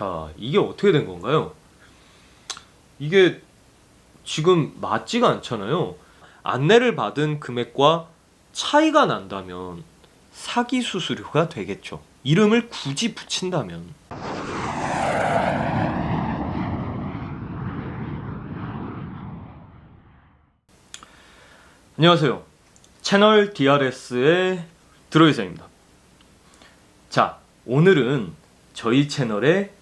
자, 이게 어떻게 된 건가요? 이게 지금 맞지가 않잖아요. 안내를 받은 금액과 차이가 난다면 사기 수수료가 되겠죠. 이름을 굳이 붙인다면. 안녕하세요. 채널 DRS의 드로이사입니다. 자, 오늘은 저희 채널의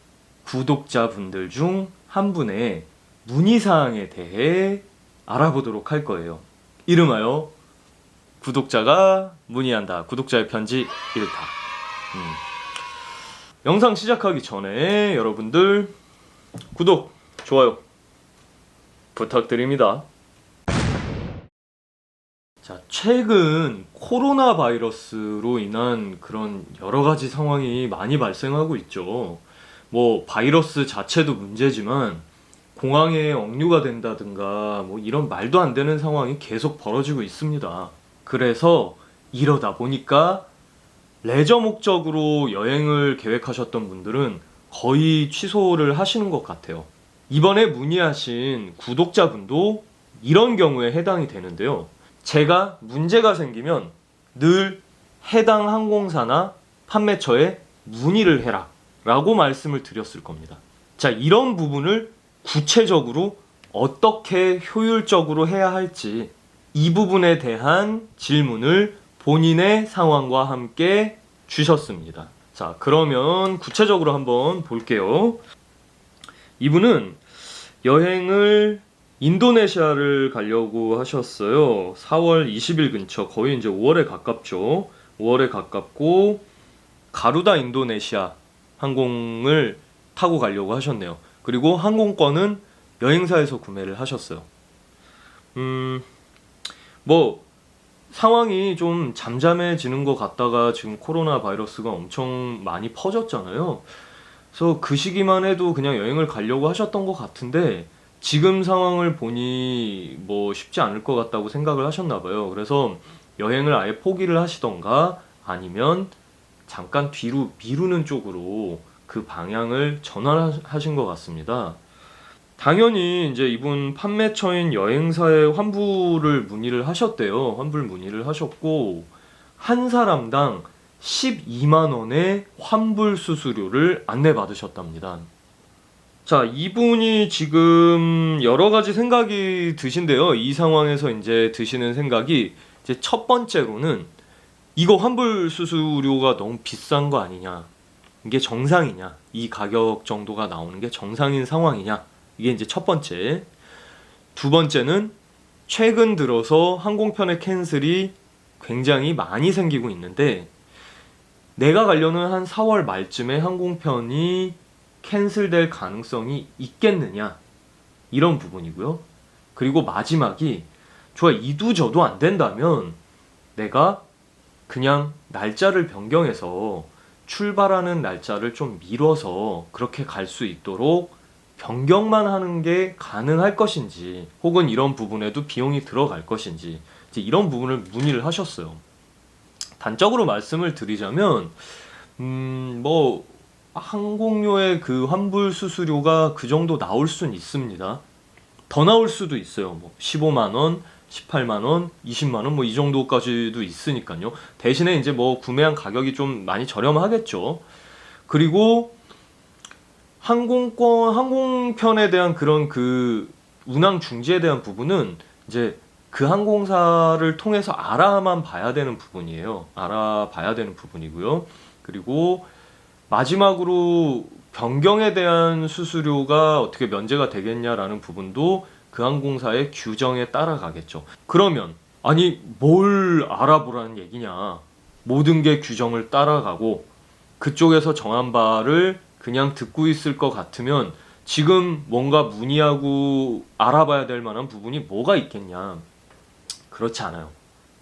구독자분들 중 한 분의 문의사항에 대해 알아보도록 할 거예요. 이름하여 구독자가 문의한다. 구독자의 편지 1타. 영상 시작하기 전에 여러분들 구독, 좋아요 부탁드립니다. 자, 최근 코로나 바이러스로 인한 그런 여러 가지 상황이 많이 발생하고 있죠. 뭐 바이러스 자체도 문제지만 공항에 억류가 된다든가 뭐 이런 말도 안 되는 상황이 계속 벌어지고 있습니다. 그래서 이러다 보니까 레저 목적으로 여행을 계획하셨던 분들은 거의 취소를 하시는 것 같아요. 이번에 문의하신 구독자분도 이런 경우에 해당이 되는데요. 제가 문제가 생기면 늘 해당 항공사나 판매처에 문의를 해라 라고 말씀을 드렸을 겁니다. 자, 이런 부분을 구체적으로 어떻게 효율적으로 해야 할지 이 부분에 대한 질문을 본인의 상황과 함께 주셨습니다. 자, 그러면 구체적으로 한번 볼게요. 이분은 여행을 인도네시아를 가려고 하셨어요. 4월 20일 근처, 거의 이제 5월에 가깝죠. 5월에 가깝고 가루다 인도네시아 항공을 타고 가려고 하셨네요. 그리고 항공권은 여행사에서 구매를 하셨어요. 뭐 상황이 좀 잠잠해지는 것 같다가 지금 코로나 바이러스가 엄청 많이 퍼졌잖아요. 그래서 그 시기만 해도 그냥 여행을 가려고 하셨던 것 같은데 지금 상황을 보니 뭐 쉽지 않을 것 같다고 생각을 하셨나 봐요. 그래서 여행을 아예 포기를 하시던가 아니면 잠깐 뒤로 미루는 쪽으로 그 방향을 전환하신 것 같습니다. 당연히 이제 이분 판매처인 여행사에 환불을 문의를 하셨대요. 환불 문의를 하셨고 한 사람당 12만 원의 환불 수수료를 안내받으셨답니다. 자, 이분이 지금 여러 가지 생각이 드신데요. 이 상황에서 이제 드시는 생각이 이제 첫 번째로는 이거 환불 수수료가 너무 비싼 거 아니냐? 이게 정상이냐? 이 가격 정도가 나오는 게 정상인 상황이냐? 이게 이제 첫 번째. 두 번째는 최근 들어서 항공편의 캔슬이 굉장히 많이 생기고 있는데 내가 가려는 한 4월 말쯤에 항공편이 캔슬될 가능성이 있겠느냐? 이런 부분이고요. 그리고 마지막이 좋아, 이도저도 안 된다면 내가 그냥 날짜를 변경해서 출발하는 날짜를 좀 미뤄서 그렇게 갈 수 있도록 변경만 하는 게 가능할 것인지 혹은 이런 부분에도 비용이 들어갈 것인지 이제 이런 부분을 문의를 하셨어요. 단적으로 말씀을 드리자면 뭐 항공료의 그 환불 수수료가 그 정도 나올 수는 있습니다. 더 나올 수도 있어요. 뭐 15만 원, 18만 원, 20만 원 뭐 이 정도까지도 있으니까요. 대신에 이제 뭐 구매한 가격이 좀 많이 저렴하겠죠. 그리고 항공편에 대한 그런 그 운항 중지에 대한 부분은 이제 그 항공사를 통해서 알아만 봐야 되는 부분이에요. 알아봐야 되는 부분이고요. 그리고 마지막으로 변경에 대한 수수료가 어떻게 면제가 되겠냐라는 부분도 그 항공사의 규정에 따라가겠죠. 그러면 아니 뭘 알아보라는 얘기냐. 모든 게 규정을 따라가고 그쪽에서 정한 바를 그냥 듣고 있을 것 같으면 지금 뭔가 문의하고 알아봐야 될 만한 부분이 뭐가 있겠냐. 그렇지 않아요.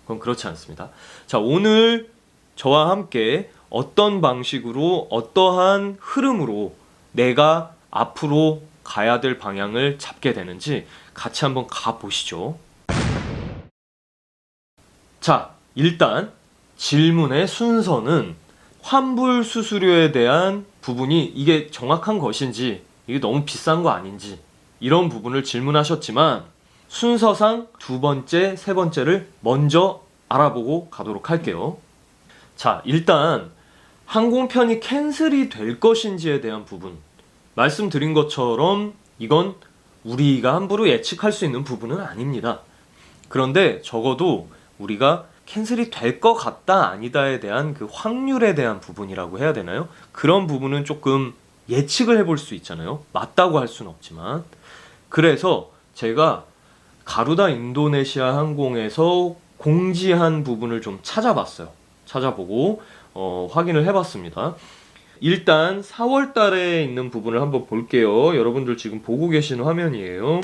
그건 그렇지 않습니다. 자, 오늘 저와 함께 어떤 방식으로 어떠한 흐름으로 내가 앞으로 가야 될 방향을 잡게 되는지 같이 한번 가보시죠. 자, 일단 질문의 순서는 환불 수수료에 대한 부분이 이게 정확한 것인지, 이게 너무 비싼 거 아닌지, 이런 부분을 질문하셨지만 순서상 두 번째, 세 번째를 먼저 알아보고 가도록 할게요. 자, 일단 항공편이 캔슬이 될 것인지에 대한 부분, 말씀드린 것처럼 이건 우리가 함부로 예측할 수 있는 부분은 아닙니다. 그런데 적어도 우리가 캔슬이 될 것 같다 아니다에 대한 그 확률에 대한 부분이라고 해야 되나요? 그런 부분은 조금 예측을 해볼 수 있잖아요. 맞다고 할 수는 없지만. 그래서 제가 가루다 인도네시아 항공에서 공지한 부분을 좀 찾아봤어요. 찾아보고 확인을 해봤습니다. 일단 4월 달에 있는 부분을 한번 볼게요. 여러분들 지금 보고 계시는 화면이에요.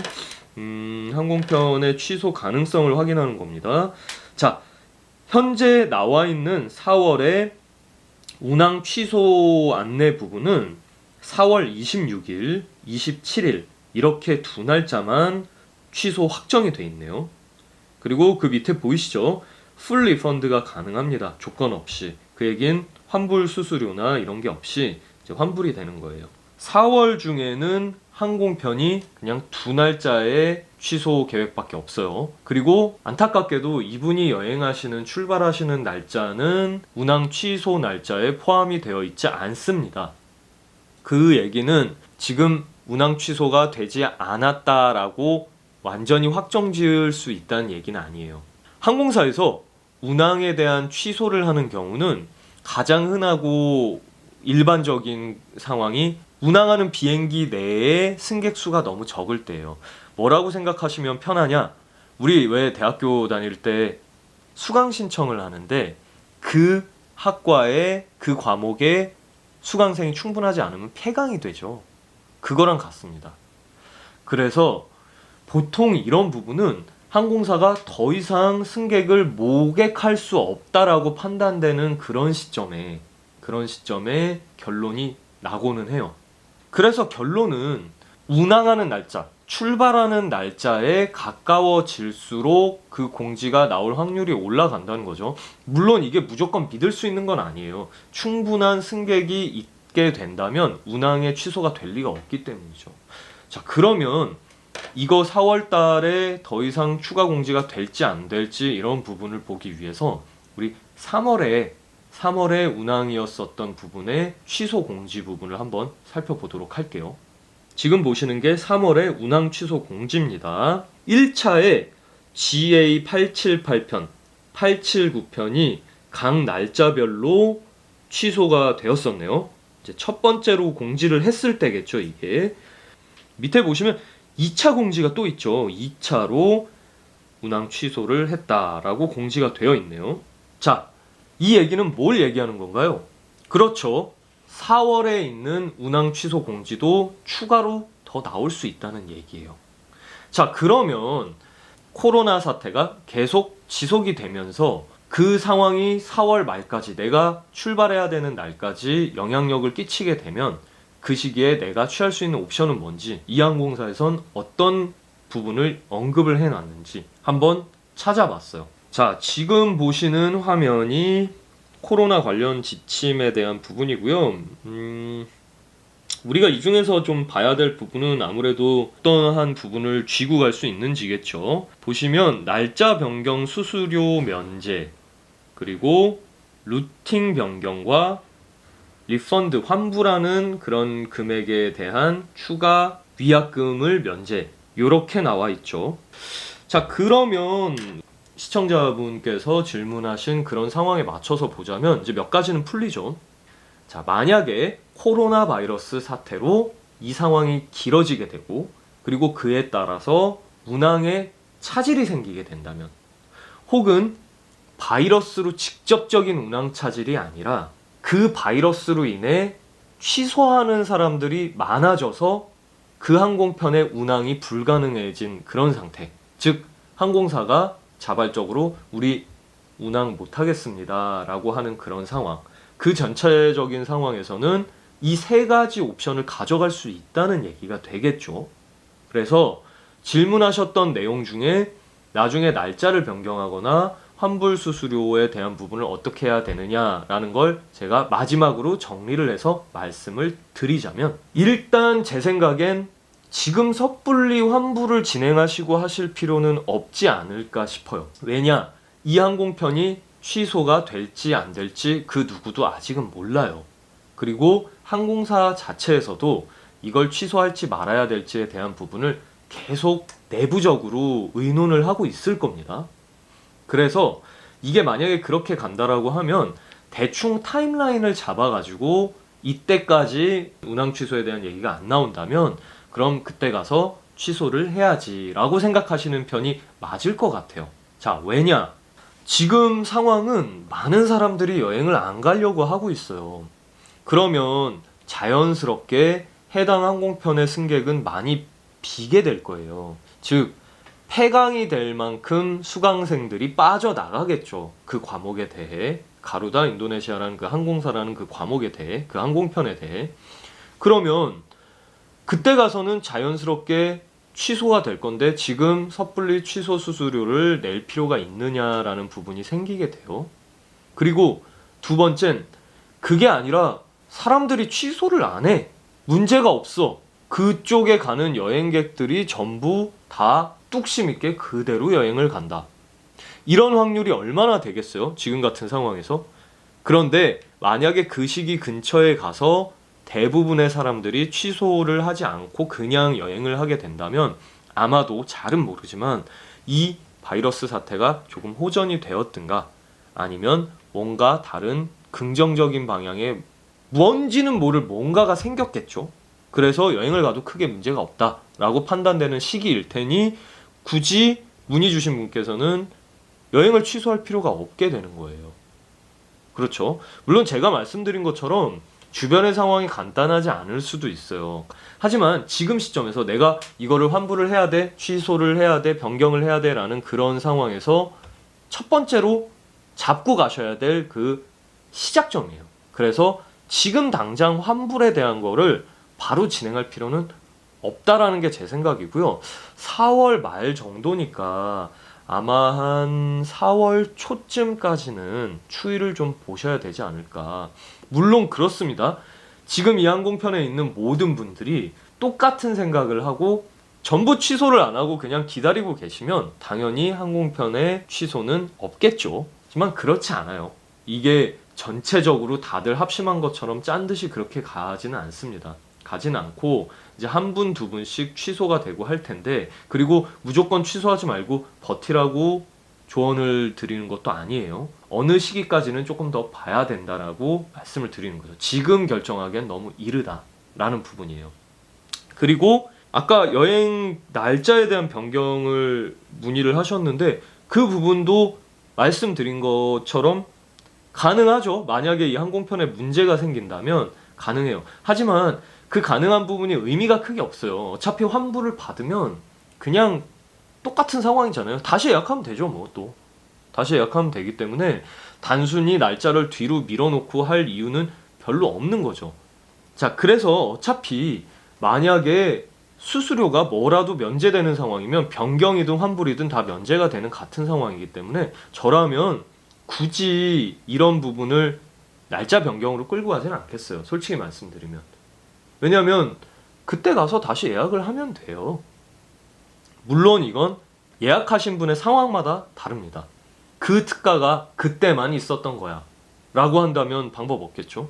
항공편의 취소 가능성을 확인하는 겁니다. 자, 현재 나와 있는 4월의 운항 취소 안내 부분은 4월 26일, 27일 이렇게 두 날짜만 취소 확정이 돼 있네요. 그리고 그 밑에 보이시죠? 풀 리펀드가 가능합니다. 조건 없이. 그 얘긴 환불 수수료나 이런 게 없이 이제 환불이 되는 거예요. 4월 중에는 항공편이 그냥 두 날짜의 취소 계획밖에 없어요. 그리고 안타깝게도 이분이 여행하시는 출발하시는 날짜는 운항 취소 날짜에 포함이 되어 있지 않습니다. 그 얘기는 지금 운항 취소가 되지 않았다라고 완전히 확정 지을 수 있다는 얘기는 아니에요. 항공사에서 운항에 대한 취소를 하는 경우는 가장 흔하고 일반적인 상황이 운항하는 비행기 내에 승객 수가 너무 적을 때예요. 뭐라고 생각하시면 편하냐? 우리 왜 대학교 다닐 때 수강 신청을 하는데 그 학과에 그 과목에 수강생이 충분하지 않으면 폐강이 되죠. 그거랑 같습니다. 그래서 보통 이런 부분은 항공사가 더 이상 승객을 모객할 수 없다라고 판단되는 그런 시점에 결론이 나고는 해요. 그래서 결론은 운항하는 날짜, 출발하는 날짜에 가까워질수록 그 공지가 나올 확률이 올라간다는 거죠. 물론 이게 무조건 믿을 수 있는 건 아니에요. 충분한 승객이 있게 된다면 운항의 취소가 될 리가 없기 때문이죠. 자, 그러면 이거 4월 달에 더 이상 추가 공지가 될지 안 될지 이런 부분을 보기 위해서 우리 3월에 운항이었었던 부분의 취소 공지 부분을 한번 살펴보도록 할게요. 지금 보시는 게 3월의 운항 취소 공지입니다. 1차에 GA878편, 879편이 각 날짜별로 취소가 되었었네요. 이제 첫 번째로 공지를 했을 때겠죠, 이게. 밑에 보시면 2차 공지가 또 있죠. 2차로 운항 취소를 했다라고 공지가 되어 있네요. 자, 이 얘기는 뭘 얘기하는 건가요? 그렇죠. 4월에 있는 운항 취소 공지도 추가로 더 나올 수 있다는 얘기예요. 자, 그러면 코로나 사태가 계속 지속이 되면서 그 상황이 4월 말까지 내가 출발해야 되는 날까지 영향력을 끼치게 되면 그 시기에 내가 취할 수 있는 옵션은 뭔지, 이 항공사에선 어떤 부분을 언급을 해놨는지 한번 찾아봤어요. 자, 지금 보시는 화면이 코로나 관련 지침에 대한 부분이고요. 우리가 이 중에서 좀 봐야 될 부분은 아무래도 어떠한 부분을 쥐고 갈 수 있는지겠죠. 보시면 날짜 변경 수수료 면제, 그리고 루팅 변경과 리펀드 환불하는 그런 금액에 대한 추가 위약금을 면제, 요렇게 나와 있죠. 자, 그러면 시청자분께서 질문하신 그런 상황에 맞춰서 보자면 이제 몇 가지는 풀리죠. 자, 만약에 코로나 바이러스 사태로 이 상황이 길어지게 되고, 그리고 그에 따라서 운항에 차질이 생기게 된다면, 혹은 바이러스로 직접적인 운항 차질이 아니라 그 바이러스로 인해 취소하는 사람들이 많아져서 그 항공편의 운항이 불가능해진 그런 상태, 즉 항공사가 자발적으로 우리 운항 못하겠습니다 라고 하는 그런 상황, 그 전체적인 상황에서는 이 세 가지 옵션을 가져갈 수 있다는 얘기가 되겠죠. 그래서 질문하셨던 내용 중에 나중에 날짜를 변경하거나 환불 수수료에 대한 부분을 어떻게 해야 되느냐라는 걸 제가 마지막으로 정리를 해서 말씀을 드리자면, 일단 제 생각엔 지금 섣불리 환불을 진행하시고 하실 필요는 없지 않을까 싶어요. 왜냐? 이 항공편이 취소가 될지 안 될지 그 누구도 아직은 몰라요. 그리고 항공사 자체에서도 이걸 취소할지 말아야 될지에 대한 부분을 계속 내부적으로 의논을 하고 있을 겁니다. 그래서 이게 만약에 그렇게 간다라고 하면 대충 타임라인을 잡아가지고 이때까지 운항 취소에 대한 얘기가 안 나온다면 그럼 그때 가서 취소를 해야지 라고 생각하시는 편이 맞을 것 같아요. 자, 왜냐? 지금 상황은 많은 사람들이 여행을 안 가려고 하고 있어요. 그러면 자연스럽게 해당 항공편의 승객은 많이 비게 될 거예요. 즉, 폐강이 될 만큼 수강생들이 빠져나가겠죠. 그 과목에 대해. 가루다 인도네시아라는 그 항공사라는 그 과목에 대해, 그 항공편에 대해. 그러면 그때 가서는 자연스럽게 취소가 될 건데 지금 섣불리 취소 수수료를 낼 필요가 있느냐라는 부분이 생기게 돼요. 그리고 두 번째는 그게 아니라 사람들이 취소를 안 해. 문제가 없어. 그쪽에 가는 여행객들이 전부 다 뚝심 있게 그대로 여행을 간다. 이런 확률이 얼마나 되겠어요? 지금 같은 상황에서. 그런데 만약에 그 시기 근처에 가서 대부분의 사람들이 취소를 하지 않고 그냥 여행을 하게 된다면 아마도 잘은 모르지만 이 바이러스 사태가 조금 호전이 되었든가 아니면 뭔가 다른 긍정적인 방향의 뭔지는 모를 뭔가가 생겼겠죠. 그래서 여행을 가도 크게 문제가 없다라고 판단되는 시기일 테니 굳이 문의 주신 분께서는 여행을 취소할 필요가 없게 되는 거예요. 그렇죠. 물론 제가 말씀드린 것처럼 주변의 상황이 간단하지 않을 수도 있어요. 하지만 지금 시점에서 내가 이거를 환불을 해야 돼, 취소를 해야 돼, 변경을 해야 돼 라는 그런 상황에서 첫 번째로 잡고 가셔야 될 그 시작점이에요. 그래서 지금 당장 환불에 대한 거를 바로 진행할 필요는 없다라는 게 제 생각이고요. 4월 말 정도니까 아마 한 4월 초쯤까지는 추이를 좀 보셔야 되지 않을까. 물론 그렇습니다. 지금 이 항공편에 있는 모든 분들이 똑같은 생각을 하고 전부 취소를 안 하고 그냥 기다리고 계시면 당연히 항공편의 취소는 없겠죠. 하지만 그렇지 않아요. 이게 전체적으로 다들 합심한 것처럼 짠 듯이 그렇게 가지는 않습니다. 가진 않고 이제 한 분, 두 분씩 취소가 되고 할 텐데, 그리고 무조건 취소하지 말고 버티라고 조언을 드리는 것도 아니에요. 어느 시기까지는 조금 더 봐야 된다라고 말씀을 드리는 거죠. 지금 결정하기엔 너무 이르다라는 부분이에요. 그리고 아까 여행 날짜에 대한 변경을 문의를 하셨는데 그 부분도 말씀드린 것처럼 가능하죠. 만약에 이 항공편에 문제가 생긴다면 가능해요. 하지만 그 가능한 부분이 의미가 크게 없어요. 어차피 환불을 받으면 그냥 똑같은 상황이잖아요. 다시 예약하면 되죠, 뭐 또. 다시 예약하면 되기 때문에 단순히 날짜를 뒤로 밀어놓고 할 이유는 별로 없는 거죠. 자, 그래서 어차피 만약에 수수료가 뭐라도 면제되는 상황이면 변경이든 환불이든 다 면제가 되는 같은 상황이기 때문에 저라면 굳이 이런 부분을 날짜 변경으로 끌고 가지는 않겠어요. 솔직히 말씀드리면. 왜냐면 그때 가서 다시 예약을 하면 돼요. 물론 이건 예약하신 분의 상황마다 다릅니다. 그 특가가 그때만 있었던 거야 라고 한다면 방법 없겠죠.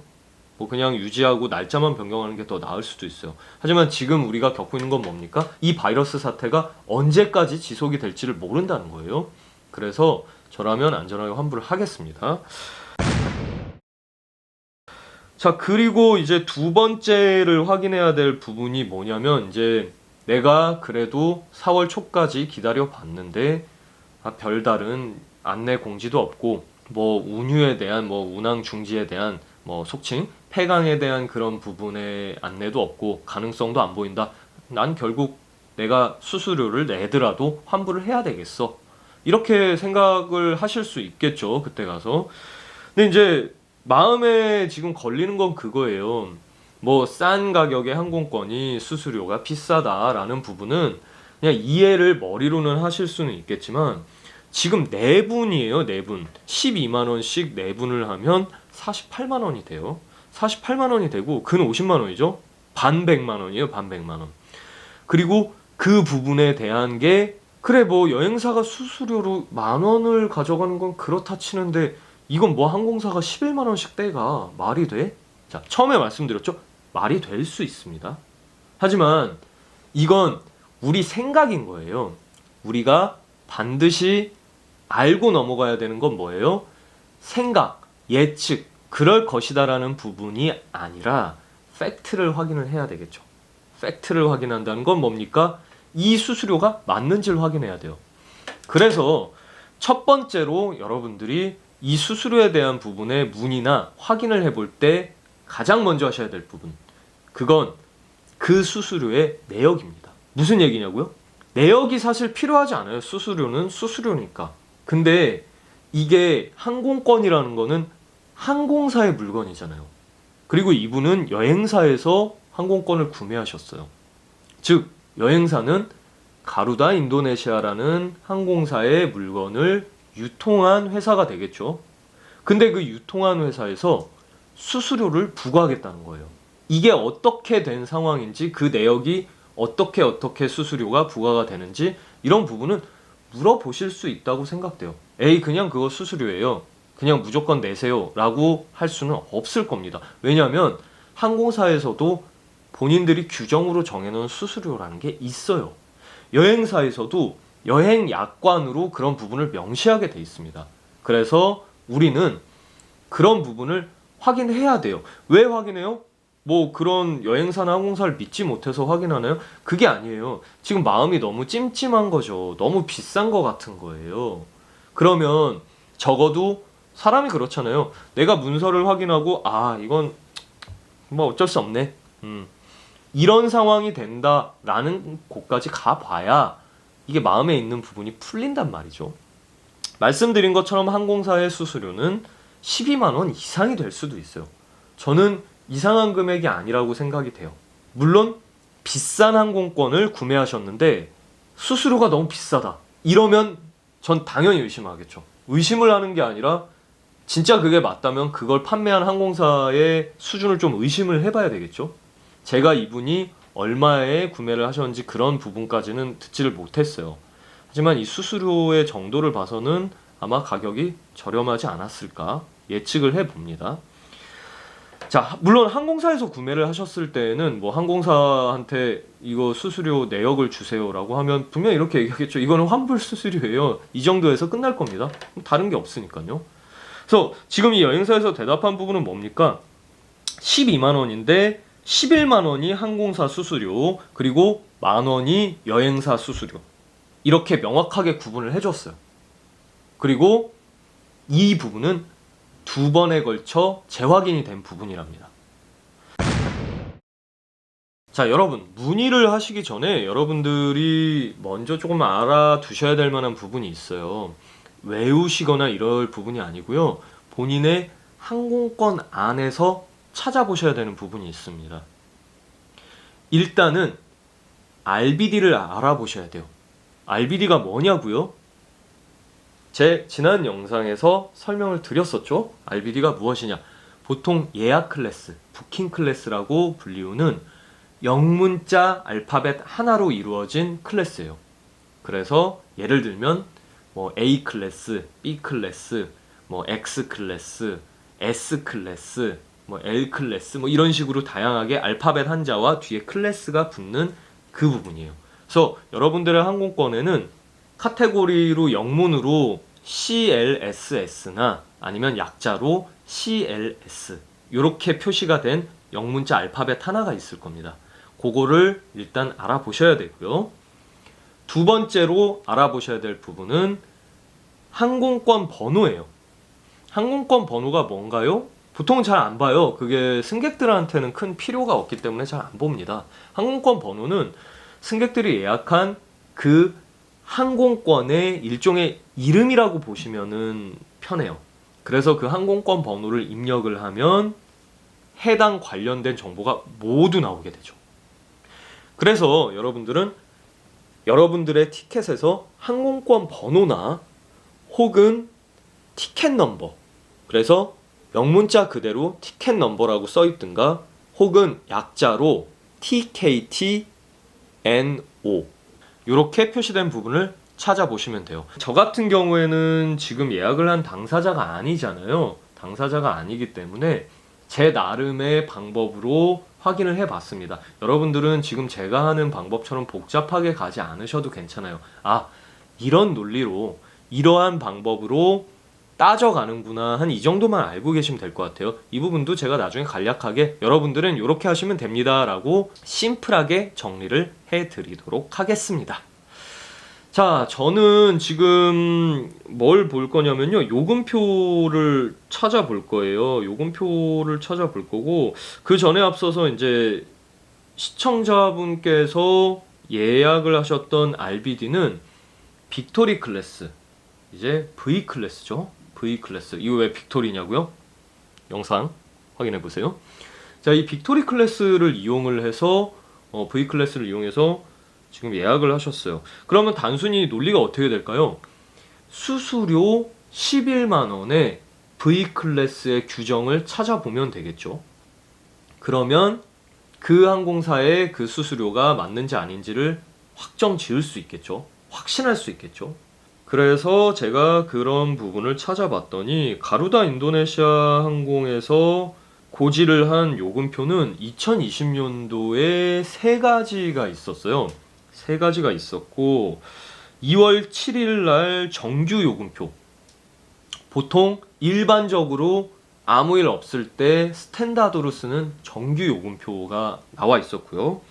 뭐 그냥 유지하고 날짜만 변경하는 게 더 나을 수도 있어요. 하지만 지금 우리가 겪고 있는 건 뭡니까? 이 바이러스 사태가 언제까지 지속이 될지를 모른다는 거예요. 그래서 저라면 안전하게 환불을 하겠습니다. 자, 그리고 이제 두 번째를 확인해야 될 부분이 뭐냐면, 이제 내가 그래도 4월 초까지 기다려 봤는데 별다른 안내 공지도 없고 뭐 운휴에 대한 뭐 운항 중지에 대한 뭐 속칭 폐강에 대한 그런 부분의 안내도 없고 가능성도 안 보인다. 난 결국 내가 수수료를 내더라도 환불을 해야 되겠어. 이렇게 생각을 하실 수 있겠죠. 그때 가서. 근데 이제 마음에 지금 걸리는 건 그거예요. 뭐 싼 가격의 항공권이 수수료가 비싸다라는 부분은 그냥 이해를 머리로는 하실 수는 있겠지만 지금 4분이에요. 4분. 12만 원씩 4분을 하면 48만 원이 돼요. 48만 원이 되고 근 50만 원이죠. 반 100만 원이에요. 반 100만 원. 그리고 그 부분에 대한 게 그래 뭐 여행사가 수수료로 10,000원을 가져가는 건 그렇다 치는데 이건 뭐 항공사가 11만 원씩 떼가 말이 돼? 자, 처음에 말씀드렸죠. 말이 될 수 있습니다. 하지만 이건 우리 생각인 거예요. 우리가 반드시 알고 넘어가야 되는 건 뭐예요? 생각, 예측, 그럴 것이다라는 부분이 아니라 팩트를 확인을 해야 되겠죠. 팩트를 확인한다는 건 뭡니까? 이 수수료가 맞는지를 확인해야 돼요. 그래서 첫 번째로 여러분들이 이 수수료에 대한 부분의 문의나 확인을 해볼 때 가장 먼저 하셔야 될 부분, 그건 그 수수료의 내역입니다. 무슨 얘기냐고요? 내역이 사실 필요하지 않아요. 수수료는 수수료니까. 근데 이게 항공권이라는 거는 항공사의 물건이잖아요. 그리고 이분은 여행사에서 항공권을 구매하셨어요. 즉 여행사는 가루다 인도네시아라는 항공사의 물건을 유통한 회사가 되겠죠. 근데 그 유통한 회사에서 수수료를 부과하겠다는 거예요. 이게 어떻게 된 상황인지, 그 내역이 어떻게 수수료가 부과가 되는지 이런 부분은 물어보실 수 있다고 생각돼요. 에이 그냥 그거 수수료예요. 그냥 무조건 내세요 라고 할 수는 없을 겁니다. 왜냐하면 항공사에서도 본인들이 규정으로 정해놓은 수수료라는 게 있어요. 여행사에서도 여행 약관으로 그런 부분을 명시하게 돼 있습니다. 그래서 우리는 그런 부분을 확인해야 돼요. 왜 확인해요? 뭐 그런 여행사나 항공사를 믿지 못해서 확인하나요? 그게 아니에요. 지금 마음이 너무 찜찜한 거죠. 너무 비싼 거 같은 거예요. 그러면 적어도 사람이 그렇잖아요. 내가 문서를 확인하고 아 이건 뭐 어쩔 수 없네. 이런 상황이 된다라는 곳까지 가봐야 이게 마음에 있는 부분이 풀린단 말이죠. 말씀드린 것처럼 항공사의 수수료는 12만 원 이상이 될 수도 있어요. 저는 이상한 금액이 아니라고 생각이 돼요. 물론 비싼 항공권을 구매하셨는데 수수료가 너무 비싸다. 이러면 전 당연히 의심하겠죠. 의심을 하는 게 아니라 진짜 그게 맞다면 그걸 판매한 항공사의 수준을 좀 의심을 해봐야 되겠죠. 제가 이분이 얼마에 구매를 하셨는지 그런 부분까지는 듣지를 못했어요. 하지만 이 수수료의 정도를 봐서는 아마 가격이 저렴하지 않았을까 예측을 해봅니다. 자, 물론 항공사에서 구매를 하셨을 때는 뭐 항공사한테 이거 수수료 내역을 주세요라고 하면 분명히 이렇게 얘기하겠죠. 이거는 환불 수수료예요. 이 정도에서 끝날 겁니다. 다른 게 없으니까요. 그래서 지금 이 여행사에서 대답한 부분은 뭡니까? 12만 원인데 11만 원이 항공사 수수료, 그리고 10,000원이 여행사 수수료. 이렇게 명확하게 구분을 해줬어요. 그리고 이 부분은 2번에 걸쳐 재확인이 된 부분이랍니다. 자, 여러분 문의를 하시기 전에 여러분들이 먼저 조금 알아두셔야 될 만한 부분이 있어요. 외우시거나 이럴 부분이 아니고요. 본인의 항공권 안에서 찾아보셔야 되는 부분이 있습니다. 일단은 RBD를 알아보셔야 돼요. RBD가 뭐냐고요? 제 지난 영상에서 설명을 드렸었죠. RBD가 무엇이냐? 보통 예약 클래스, 부킹 클래스라고 불리우는 영문자 알파벳 하나로 이루어진 클래스예요. 그래서 예를 들면 뭐 A 클래스, B 클래스, 뭐 X 클래스, S 클래스, 뭐 L 클래스, 뭐 이런 식으로 다양하게 알파벳 한자와 뒤에 클래스가 붙는 그 부분이에요. 그래서 여러분들의 항공권에는 카테고리로 영문으로 CLSS나 아니면 약자로 CLS 이렇게 표시가 된 영문자 알파벳 하나가 있을 겁니다. 그거를 일단 알아보셔야 되고요. 두 번째로 알아보셔야 될 부분은 항공권 번호예요. 항공권 번호가 뭔가요? 보통 잘 안 봐요. 그게 승객들한테는 큰 필요가 없기 때문에 잘 안 봅니다. 항공권 번호는 승객들이 예약한 그 항공권의 일종의 이름이라고 보시면은 편해요. 그래서 그 항공권 번호를 입력을 하면 해당 관련된 정보가 모두 나오게 되죠. 그래서 여러분들은 여러분들의 티켓에서 항공권 번호나 혹은 티켓 넘버. 그래서 영문자 그대로 티켓 넘버라고 써 있든가 혹은 약자로 TKTNO 이렇게 표시된 부분을 찾아보시면 돼요. 저 같은 경우에는 지금 예약을 한 당사자가 아니잖아요. 당사자가 아니기 때문에 제 나름의 방법으로 확인을 해봤습니다. 여러분들은 지금 제가 하는 방법처럼 복잡하게 가지 않으셔도 괜찮아요. 아, 이런 논리로 이러한 방법으로 따져가는구나, 한 이 정도만 알고 계시면 될 것 같아요. 이 부분도 제가 나중에 간략하게 여러분들은 이렇게 하시면 됩니다 라고 심플하게 정리를 해드리도록 하겠습니다. 자, 저는 지금 뭘 볼 거냐면요, 요금표를 찾아볼 거예요. 요금표를 찾아볼 거고, 그 전에 앞서서 이제 시청자분께서 예약을 하셨던 RBD는 빅토리 클래스, 이제 V 클래스죠. V 클래스. 이거 왜 빅토리냐고요? 영상 확인해 보세요. 자, 이 빅토리 클래스를 이용을 해서 V 클래스를 이용해서 지금 예약을 하셨어요. 그러면 단순히 논리가 어떻게 될까요? 수수료 11만 원에 V 클래스의 규정을 찾아보면 되겠죠. 그러면 그 항공사의 그 수수료가 맞는지 아닌지를 확정 지을 수 있겠죠. 확신할 수 있겠죠. 그래서 제가 그런 부분을 찾아봤더니 가루다 인도네시아 항공에서 고지를 한 요금표는 2020년도에 세 가지가 있었어요. 세 가지가 있었고 2월 7일 날 정규 요금표, 보통 일반적으로 아무 일 없을 때 스탠다드로 쓰는 정규 요금표가 나와 있었고요.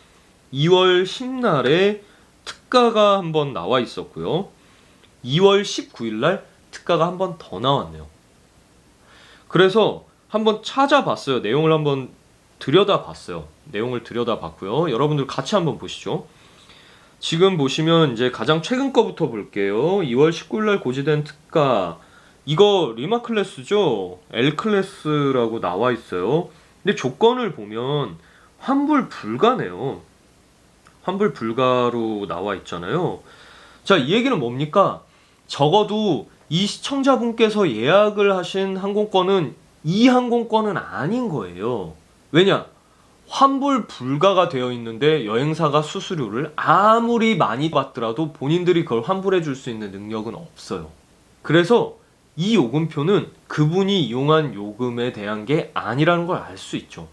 2월 10날에 특가가 한번 나와 있었고요. 2월 19일 날 특가가 한 번 더 나왔네요. 그래서 한번 찾아봤어요. 내용을 한번 들여다봤어요. 내용을 들여다봤고요. 여러분들 같이 한번 보시죠. 지금 보시면 이제 가장 최근 거부터 볼게요. 2월 19일 날 고지된 특가, 이거 리마 클래스죠. L 클래스라고 나와 있어요. 근데 조건을 보면 환불 불가네요. 환불 불가로 나와 있잖아요. 자, 이 얘기는 뭡니까? 적어도 이 시청자분께서 예약을 하신 항공권은 이 항공권은 아닌 거예요. 왜냐? 환불 불가가 되어 있는데 여행사가 수수료를 아무리 많이 받더라도 본인들이 그걸 환불해 줄 수 있는 능력은 없어요. 그래서 이 요금표는 그분이 이용한 요금에 대한 게 아니라는 걸 알 수 있죠.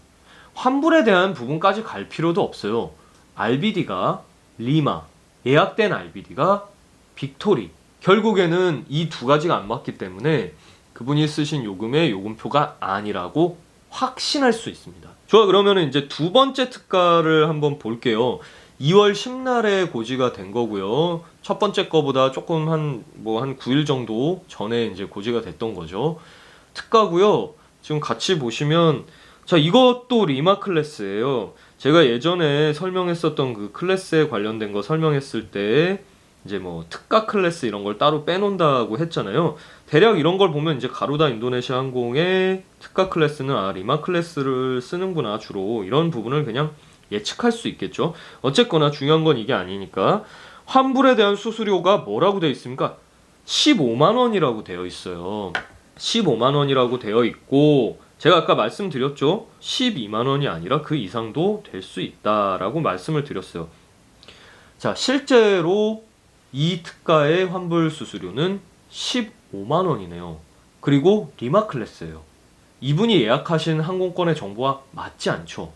환불에 대한 부분까지 갈 필요도 없어요. RBD가 리마, 예약된 RBD가 빅토리, 결국에는 이 두 가지가 안 맞기 때문에 그분이 쓰신 요금의 요금표가 아니라고 확신할 수 있습니다. 좋아, 그러면 이제 두 번째 특가를 한번 볼게요. 2월 10날에 고지가 된 거고요. 첫 번째 거보다 조금 한 9일 정도 전에 이제 고지가 됐던 거죠. 특가고요. 지금 같이 보시면, 자, 이것도 리마 클래스예요. 제가 예전에 설명했었던 그 클래스에 관련된 거 설명했을 때 이제 뭐 특가 클래스 이런 걸 따로 빼놓는다고 했잖아요. 대략 이런 걸 보면 이제 가루다 인도네시아 항공의 특가 클래스는 리마 클래스를 쓰는구나, 주로 이런 부분을 그냥 예측할 수 있겠죠. 어쨌거나 중요한 건 이게 아니니까. 환불에 대한 수수료가 뭐라고 되어 있습니까? 15만 원이라고 되어 있어요. 15만 원이라고 되어 있고, 제가 아까 말씀드렸죠. 12만 원이 아니라 그 이상도 될 수 있다라고 말씀을 드렸어요. 자, 실제로 이 특가의 환불 수수료는 15만 원이네요. 그리고 리마 클래스예요. 이분이 예약하신 항공권의 정보와 맞지 않죠.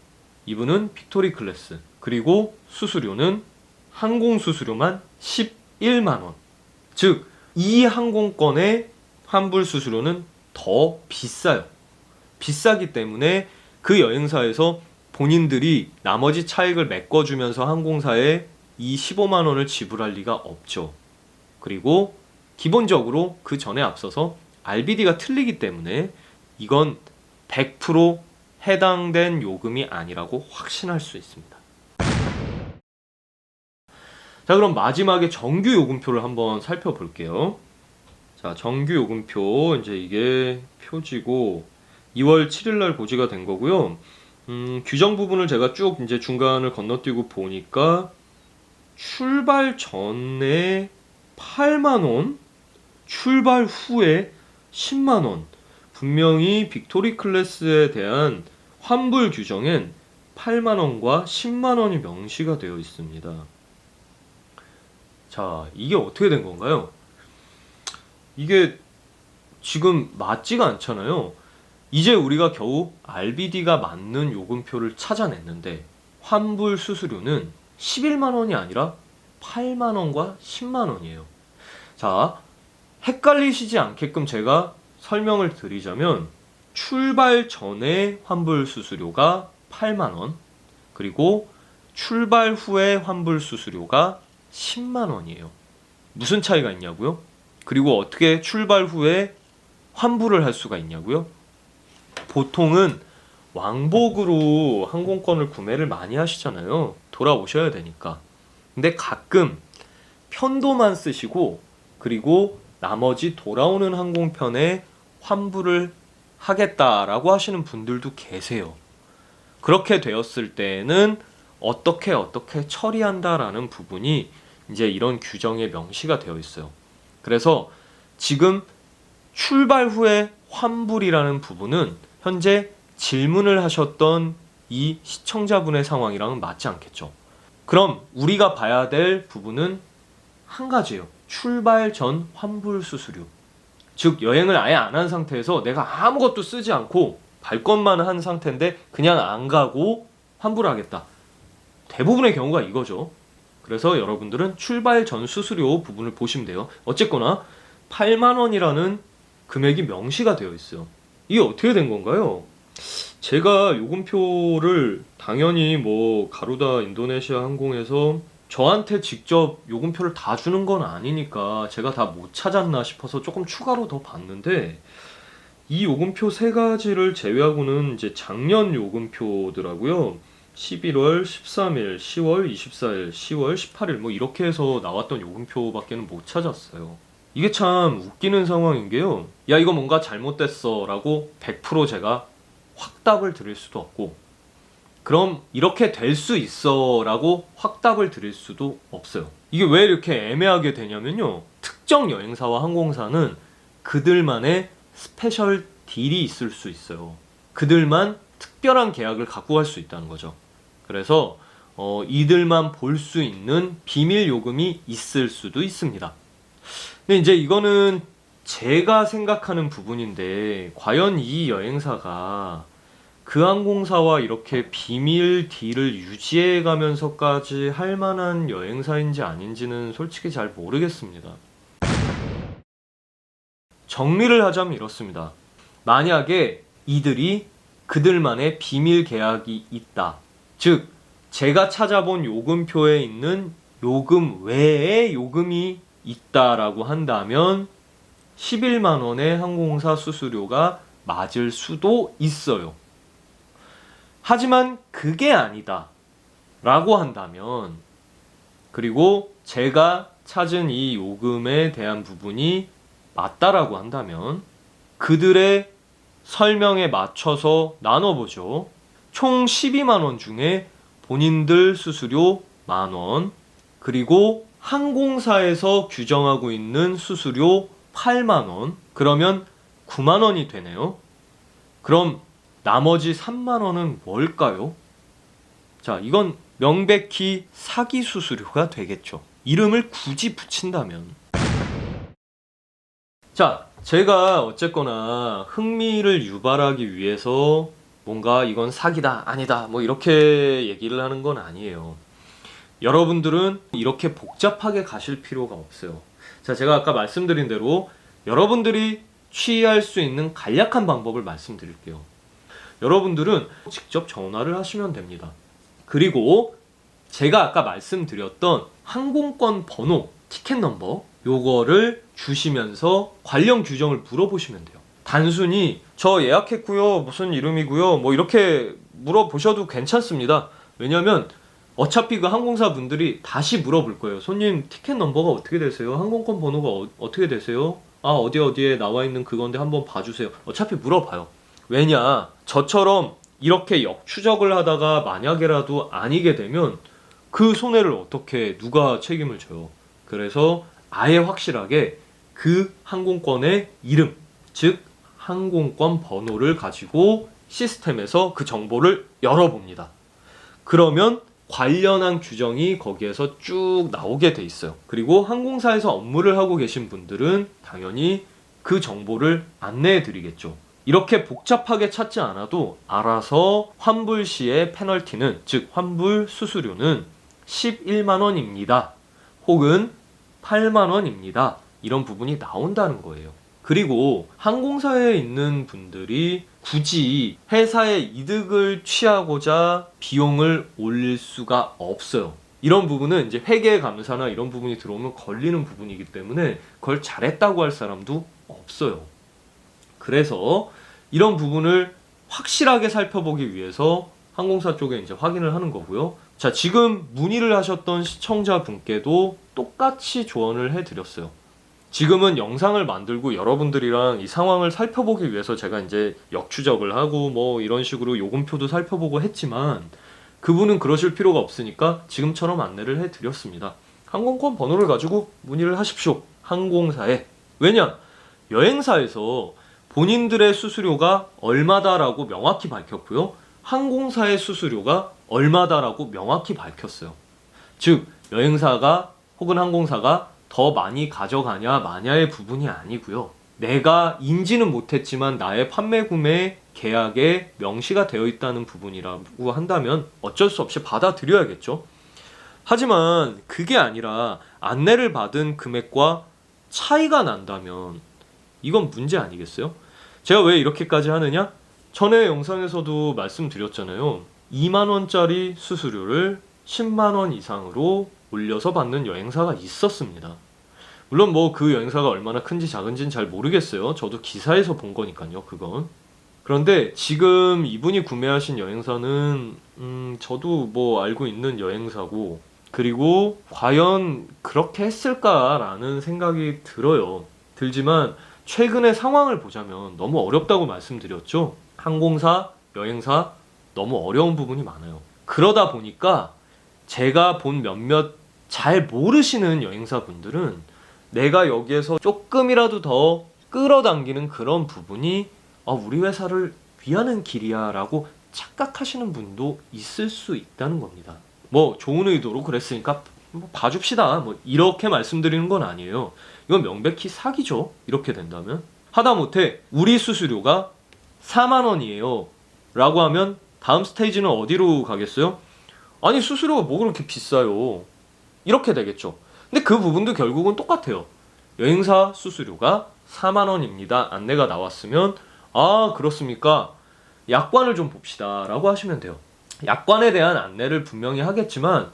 이분은 빅토리 클래스, 그리고 수수료는 항공 수수료만 11만 원. 즉, 이 항공권의 환불 수수료는 더 비싸요. 비싸기 때문에 그 여행사에서 본인들이 나머지 차익을 메꿔주면서 항공사에 이 15만 원을 지불할 리가 없죠. 그리고 기본적으로 그 전에 앞서서 RBD가 틀리기 때문에 이건 100% 해당된 요금이 아니라고 확신할 수 있습니다. 자, 그럼 마지막에 정규 요금표를 한번 살펴볼게요. 자, 정규 요금표, 이제 이게 표지고 2월 7일 날 고지가 된 거고요. 규정 부분을 제가 쭉 이제 중간을 건너뛰고 보니까 출발 전에 8만 원, 출발 후에 10만 원. 분명히 빅토리 클래스에 대한 환불 규정엔 8만 원과 10만 원이 명시가 되어 있습니다. 자, 이게 어떻게 된 건가요? 이게 지금 맞지가 않잖아요. 이제 우리가 겨우 RBD가 맞는 요금표를 찾아냈는데 환불 수수료는 11만 원이 아니라 8만 원과 10만 원이에요. 자, 헷갈리시지 않게끔 제가 설명을 드리자면 출발 전에 환불 수수료가 8만 원, 그리고 출발 후에 환불 수수료가 10만 원이에요. 무슨 차이가 있냐고요? 그리고 어떻게 출발 후에 환불을 할 수가 있냐고요? 보통은 왕복으로 항공권을 구매를 많이 하시잖아요. 돌아오셔야 되니까. 근데 가끔 편도만 쓰시고 그리고 나머지 돌아오는 항공편에 환불을 하겠다라고 하시는 분들도 계세요. 그렇게 되었을 때는 어떻게 처리한다라는 부분이 이제 이런 규정에 명시가 되어 있어요. 그래서 지금 출발 후에 환불이라는 부분은 현재 질문을 하셨던 이 시청자분의 상황이랑은 맞지 않겠죠. 그럼 우리가 봐야 될 부분은 한 가지예요. 출발 전 환불 수수료. 즉 여행을 아예 안 한 상태에서 내가 아무것도 쓰지 않고 발권만 한 상태인데 그냥 안 가고 환불하겠다. 대부분의 경우가 이거죠. 그래서 여러분들은 출발 전 수수료 부분을 보시면 돼요. 어쨌거나 8만 원이라는 금액이 명시가 되어 있어요. 이게 어떻게 된 건가요? 제가 요금표를 당연히 뭐 가루다 인도네시아 항공에서 저한테 직접 요금표를 다 주는 건 아니니까 제가 다 못 찾았나 싶어서 조금 추가로 더 봤는데 이 요금표 세 가지를 제외하고는 이제 작년 요금표더라고요. 11월 13일, 10월 24일, 10월 18일 뭐 이렇게 해서 나왔던 요금표밖에는 못 찾았어요. 이게 참 웃기는 상황인 게요. 야, 이거 뭔가 잘못됐어 라고 100% 제가 확답을 드릴 수도 없고 그럼 이렇게 될 수 있어 라고 확답을 드릴 수도 없어요. 이게 왜 이렇게 애매하게 되냐면요. 특정 여행사와 항공사는 그들만의 스페셜 딜이 있을 수 있어요. 그들만 특별한 계약을 갖고 갈 수 있다는 거죠. 그래서 이들만 볼 수 있는 비밀 요금이 있을 수도 있습니다. 근데 이제 이거는 제가 생각하는 부분인데 과연 이 여행사가 그 항공사와 이렇게 비밀 딜을 유지해 가면서까지 할 만한 여행사인지 아닌지는 솔직히 잘 모르겠습니다. 정리를 하자면 이렇습니다. 만약에 이들이 그들만의 비밀 계약이 있다. 즉, 제가 찾아본 요금표에 있는 요금 외에 요금이 있다라고 한다면 11만 원의 항공사 수수료가 맞을 수도 있어요. 하지만 그게 아니다 라고 한다면 그리고 제가 찾은 이 요금에 대한 부분이 맞다라고 한다면 그들의 설명에 맞춰서 나눠보죠. 총 12만 원 중에 본인들 수수료 만원 그리고 항공사에서 규정하고 있는 수수료 8만 원 그러면 9만 원이 되네요. 그럼 나머지 3만 원은 뭘까요? 자, 이건 명백히 사기 수수료가 되겠죠. 이름을 굳이 붙인다면. 자, 제가 어쨌거나 흥미를 유발하기 위해서 뭔가 이건 사기다, 아니다, 뭐 이렇게 얘기를 하는 건 아니에요. 여러분들은 이렇게 복잡하게 가실 필요가 없어요. 자, 제가 아까 말씀드린 대로 여러분들이 취할 수 있는 간략한 방법을 말씀드릴게요. 여러분들은 직접 전화를 하시면 됩니다. 그리고 제가 아까 말씀드렸던 항공권 번호, 티켓 넘버 요거를 주시면서 관련 규정을 물어보시면 돼요. 단순히 저 예약했고요, 무슨 이름이고요, 뭐 이렇게 물어보셔도 괜찮습니다. 왜냐면 어차피 그 항공사 분들이 다시 물어볼 거예요. 손님 티켓 넘버가 어떻게 되세요? 항공권 번호가 어떻게 되세요? 아, 어디에 나와 있는 그건데 한번 봐주세요. 어차피 물어봐요. 왜냐, 저처럼 이렇게 역추적을 하다가 만약에라도 아니게 되면 그 손해를 어떻게 누가 책임을 져요. 그래서 아예 확실하게 그 항공권의 이름, 즉 항공권 번호를 가지고 시스템에서 그 정보를 열어봅니다. 그러면 관련한 규정이 거기에서 쭉 나오게 돼 있어요. 그리고 항공사에서 업무를 하고 계신 분들은 당연히 그 정보를 안내해 드리겠죠. 이렇게 복잡하게 찾지 않아도 알아서 환불 시의 페널티는, 즉 환불 수수료는 11만 원입니다. 혹은 8만 원입니다. 이런 부분이 나온다는 거예요. 그리고 항공사에 있는 분들이 굳이 회사의 이득을 취하고자 비용을 올릴 수가 없어요. 이런 부분은 이제 회계 감사나 이런 부분이 들어오면 걸리는 부분이기 때문에 그걸 잘했다고 할 사람도 없어요. 그래서 이런 부분을 확실하게 살펴보기 위해서 항공사 쪽에 이제 확인을 하는 거고요. 자, 지금 문의를 하셨던 시청자분께도 똑같이 조언을 해드렸어요. 지금은 영상을 만들고 여러분들이랑 이 상황을 살펴보기 위해서 제가 이제 역추적을 하고 뭐 이런 식으로 요금표도 살펴보고 했지만, 그분은 그러실 필요가 없으니까 지금처럼 안내를 해드렸습니다. 항공권 번호를 가지고 문의를 하십시오. 항공사에. 왜냐? 여행사에서 본인들의 수수료가 얼마다라고 명확히 밝혔고요. 항공사의 수수료가 얼마다라고 명확히 밝혔어요. 즉, 여행사가 혹은 항공사가 더 많이 가져가냐 마냐의 부분이 아니고요. 내가 인지는 못했지만 나의 판매 구매 계약에 명시가 되어 있다는 부분이라고 한다면 어쩔 수 없이 받아들여야겠죠. 하지만 그게 아니라 안내를 받은 금액과 차이가 난다면 이건 문제 아니겠어요? 제가 왜 이렇게까지 하느냐? 전에 영상에서도 말씀드렸잖아요. 2만 원짜리 수수료를 10만 원 이상으로 올려서 받는 여행사가 있었습니다. 물론 뭐 그 여행사가 얼마나 큰지 작은지는 잘 모르겠어요. 저도 기사에서 본 거니까요, 그건. 그런데 지금 이분이 구매하신 여행사는 저도 뭐 알고 있는 여행사고, 그리고 과연 그렇게 했을까라는 생각이 들어요. 들지만 최근의 상황을 보자면 너무 어렵다고 말씀드렸죠. 항공사, 여행사 너무 어려운 부분이 많아요. 그러다 보니까 제가 본 몇몇 잘 모르시는 여행사분들은 내가 여기에서 조금이라도 더 끌어당기는 그런 부분이 우리 회사를 위하는 길이야 라고 착각하시는 분도 있을 수 있다는 겁니다. 뭐 좋은 의도로 그랬으니까 뭐 봐줍시다, 뭐 이렇게 말씀드리는 건 아니에요. 이건 명백히 사기죠. 이렇게 된다면. 하다못해 우리 수수료가 4만 원이에요 라고 하면 다음 스테이지는 어디로 가겠어요? 아니, 수수료가 뭐 그렇게 비싸요, 이렇게 되겠죠. 근데 그 부분도 결국은 똑같아요. 여행사 수수료가 4만 원입니다 안내가 나왔으면, 아 그렇습니까, 약관을 좀 봅시다 라고 하시면 돼요. 약관에 대한 안내를 분명히 하겠지만,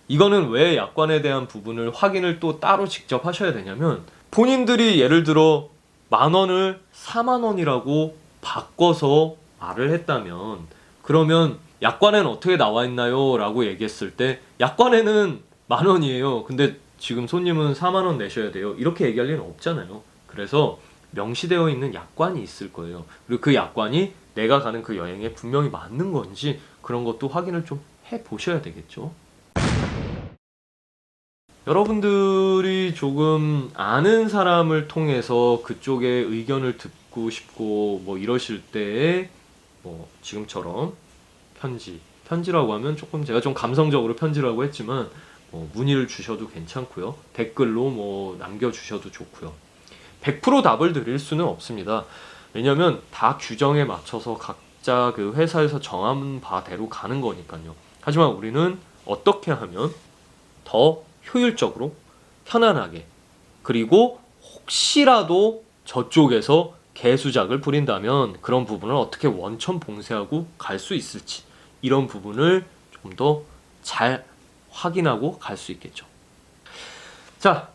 이거는 왜 약관에 대한 부분을 확인을 또 따로 직접 하셔야 되냐면, 본인들이 예를 들어 만 원을 4만 원이라고 바꿔서 말을 했다면, 그러면 약관에는 어떻게 나와 있나요? 라고 얘기했을 때 약관에는 만 원이에요. 근데 지금 손님은 4만 원 내셔야 돼요. 이렇게 얘기할 리는 없잖아요. 그래서 명시되어 있는 약관이 있을 거예요. 그리고 그 약관이 내가 가는 그 여행에 분명히 맞는 건지 그런 것도 확인을 좀 해보셔야 되겠죠. 여러분들이 조금 아는 사람을 통해서 그쪽의 의견을 듣고 싶고 뭐 이러실 때에 뭐 지금처럼 편지라고 하면 조금 제가 좀 감성적으로 편지라고 했지만 문의를 주셔도 괜찮고요. 댓글로 뭐 남겨주셔도 좋고요. 100% 답을 드릴 수는 없습니다. 왜냐면 다 규정에 맞춰서 각자 그 회사에서 정한 바대로 가는 거니까요. 하지만 우리는 어떻게 하면 더 효율적으로, 편안하게, 그리고 혹시라도 저쪽에서 개수작을 부린다면 그런 부분을 어떻게 원천 봉쇄하고 갈 수 있을지, 이런 부분을 좀 더 잘 확인하고 갈 수 있겠죠. 자,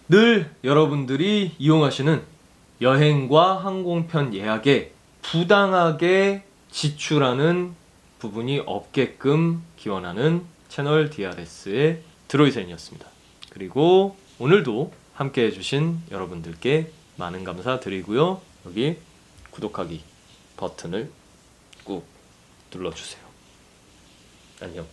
늘 여러분들이 이용하시는 여행과 항공편 예약에 부당하게 지출하는 부분이 없게끔 기원하는 채널 DRS의 드로이센이었습니다. 그리고 오늘도 함께 해주신 여러분들께 많은 감사드리고요. 여기 구독하기 버튼을 꾹 눌러주세요. 안녕.